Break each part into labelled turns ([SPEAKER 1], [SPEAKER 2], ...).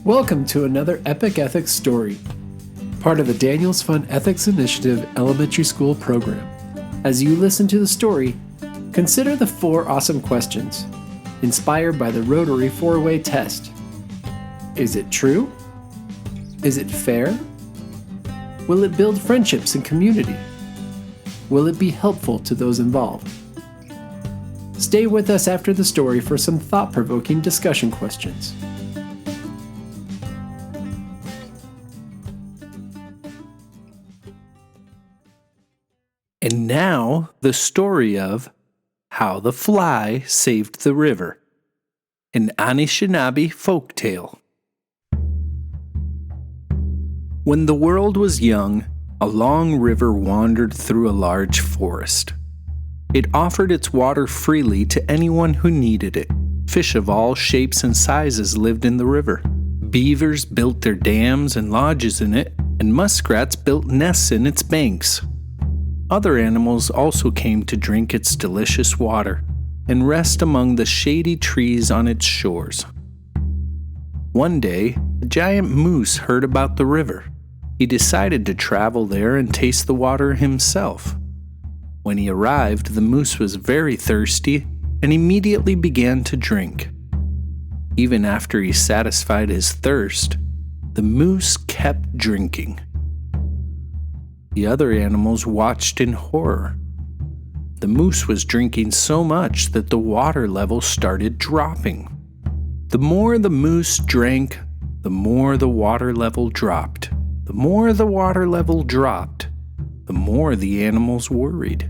[SPEAKER 1] Welcome to another Epic Ethics story, part of the Daniel's Fun Ethics Initiative Elementary School program. As you listen to the story, consider the 4 awesome questions, inspired by the Rotary 4-way test. Is it true? Is it fair? Will it build friendships and community? Will it be helpful to those involved? Stay with us after the story for some thought-provoking discussion questions. And now, the story of How the Fly Saved the River, an Anishnabe folktale. When the world was young, a long river wandered through a large forest. It offered its water freely to anyone who needed it. Fish of all shapes and sizes lived in the river. Beavers built their dams and lodges in it, and muskrats built nests in its banks. Other animals also came to drink its delicious water and rest among the shady trees on its shores. One day, a giant moose heard about the river. He decided to travel there and taste the water himself. When he arrived, the moose was very thirsty and immediately began to drink. Even after he satisfied his thirst, the moose kept drinking. The other animals watched in horror. The moose was drinking so much that the water level started dropping. The more the moose drank, the more the water level dropped. The more the water level dropped, the more the animals worried.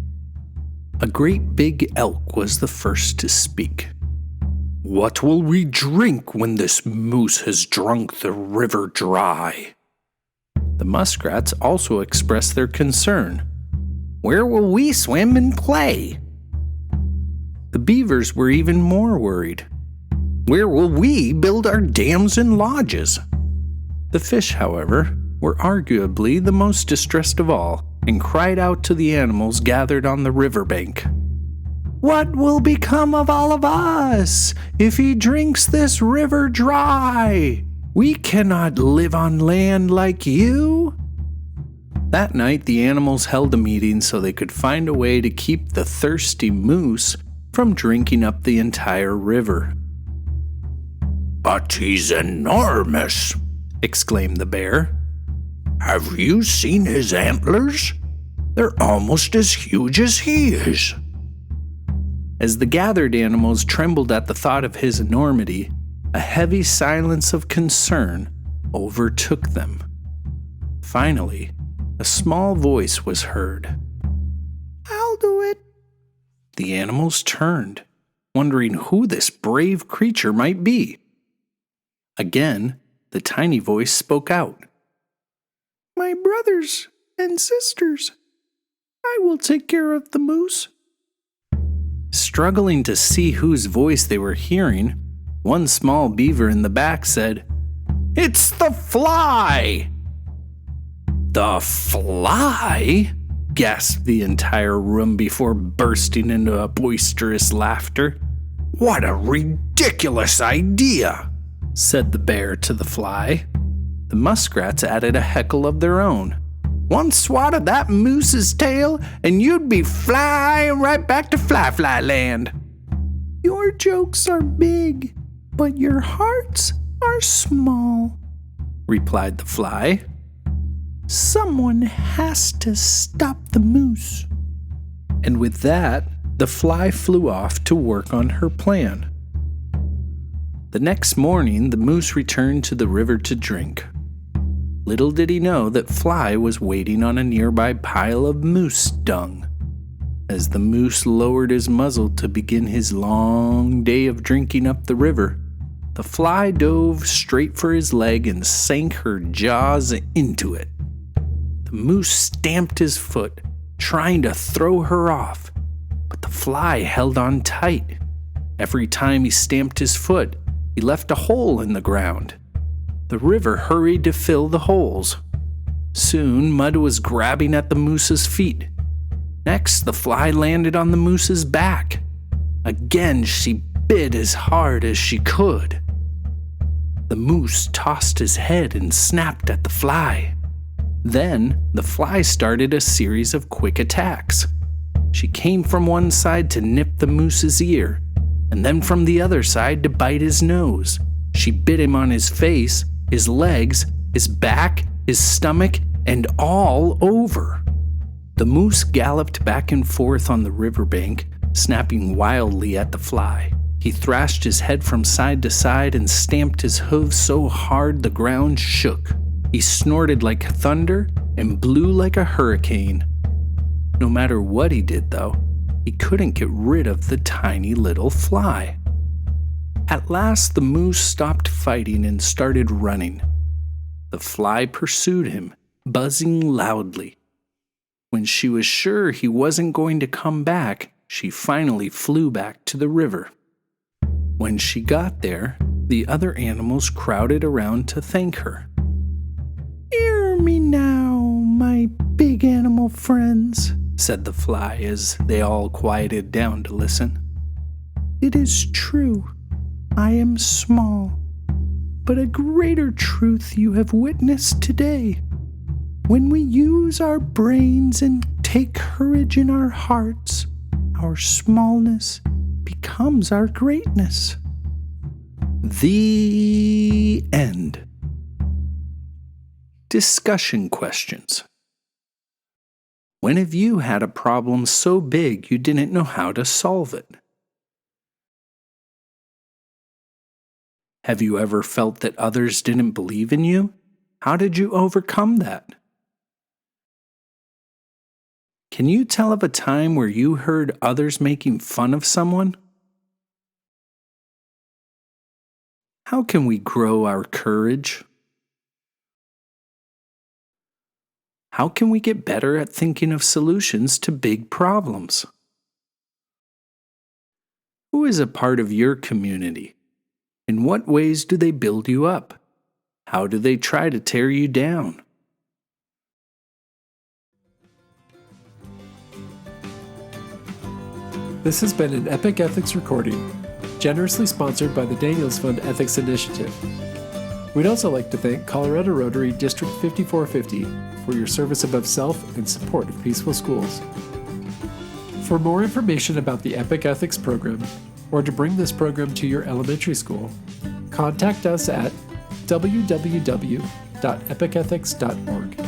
[SPEAKER 1] A great big elk was the first to speak. "What will we drink when this moose has drunk the river dry?" The muskrats also expressed their concern. "Where will we swim and play?" The beavers were even more worried. "Where will we build our dams and lodges?" The fish, however, were arguably the most distressed of all, and cried out to the animals gathered on the riverbank. "What will become of all of us if he drinks this river dry? We cannot live on land like you." That night, the animals held a meeting so they could find a way to keep the thirsty moose from drinking up the entire river. "But he's enormous," exclaimed the bear. "Have you seen his antlers? They're almost as huge as he is." As the gathered animals trembled at the thought of his enormity, a heavy silence of concern overtook them. Finally, a small voice was heard. "I'll do it." The animals turned, wondering who this brave creature might be. Again, the tiny voice spoke out. "My brothers and sisters, I will take care of the moose." Struggling to see whose voice they were hearing, one small beaver in the back said, "It's the fly!" "The fly?" gasped the entire room before bursting into a boisterous laughter. "What a ridiculous idea!" said the bear to the fly. The muskrats added a heckle of their own. "One swat of that moose's tail, and you'd be flying right back to Fly Land." "Your jokes are big, but your hearts are small," replied the fly. "Someone has to stop the moose." And with that, the fly flew off to work on her plan. The next morning, the moose returned to the river to drink. Little did he know that Fly was waiting on a nearby pile of moose dung. As the moose lowered his muzzle to begin his long day of drinking up the river, the fly dove straight for his leg and sank her jaws into it. The moose stamped his foot, trying to throw her off, but the fly held on tight. Every time he stamped his foot, he left a hole in the ground. The river hurried to fill the holes. Soon, mud was grabbing at the moose's feet. Next, the fly landed on the moose's back. Again, she bit as hard as she could. The moose tossed his head and snapped at the fly. Then, the fly started a series of quick attacks. She came from one side to nip the moose's ear, and then from the other side to bite his nose. She bit him on his face, his legs, his back, his stomach, and all over. The moose galloped back and forth on the riverbank, snapping wildly at the fly. He thrashed his head from side to side and stamped his hooves so hard the ground shook. He snorted like thunder and blew like a hurricane. No matter what he did, though, he couldn't get rid of the tiny little fly. At last, the moose stopped fighting and started running. The fly pursued him, buzzing loudly. When she was sure he wasn't going to come back, she finally flew back to the river. When she got there, the other animals crowded around to thank her. "Hear me now, my big animal friends," said the fly as they all quieted down to listen. "It is true, I am small, but a greater truth you have witnessed today. When we use our brains and take courage in our hearts, our smallness becomes our greatness." The end. Discussion questions. When have you had a problem so big you didn't know how to solve it? Have you ever felt that others didn't believe in you? How did you overcome that? Can you tell of a time where you heard others making fun of someone? How can we grow our courage? How can we get better at thinking of solutions to big problems? Who is a part of your community? In what ways do they build you up? How do they try to tear you down?
[SPEAKER 2] This has been an Epic Ethics recording, generously sponsored by the Daniels Fund Ethics Initiative. We'd also like to thank Colorado Rotary District 5450 for your service above self and support of peaceful schools. For more information about the Epic Ethics program, or to bring this program to your elementary school, contact us at www.epicethics.org.